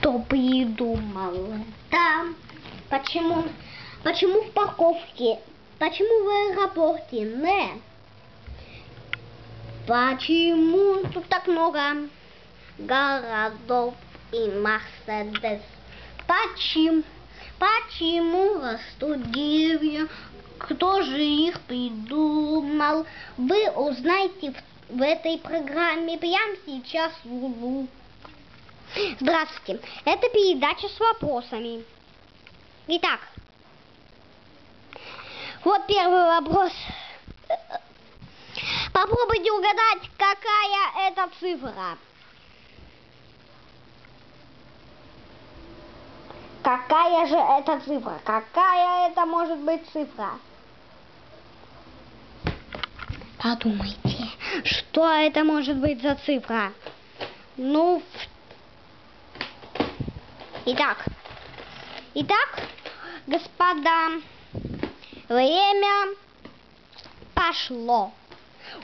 кто придумал это? Почему в парковке? Почему в аэропорте? Не. Почему тут так много городов и Мерседес? Почему растут деревья? Кто же их придумал? Вы узнаете в этой программе прямо сейчас. Здравствуйте, это передача с вопросами. Итак, вот первый вопрос. Попробуйте угадать, какая это цифра. Какая же это цифра? Какая это может быть цифра? Подумайте, что это может быть за цифра? Ну, Итак, господа, время пошло.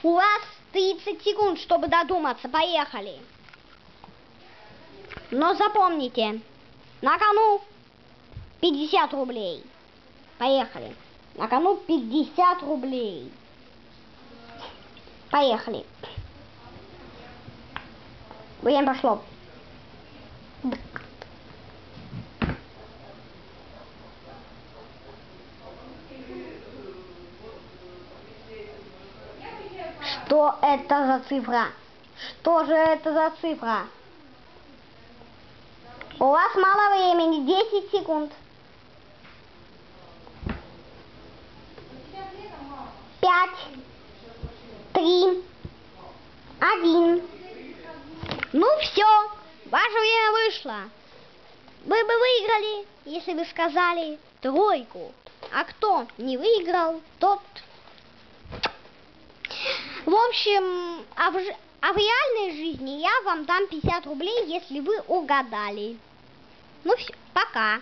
У вас 30 секунд, чтобы додуматься. Поехали. Но запомните, на кону 50 рублей. Поехали. На кону 50 рублей. Поехали. Время пошло. Что это за цифра? Что же это за цифра? У вас мало времени, 10 секунд. 5, 3, 1. Ну все, ваше время вышло. Вы бы выиграли, если бы сказали тройку. А кто не выиграл, тот... В общем, а в реальной жизни я вам дам 50 рублей, если вы угадали. Ну все, пока.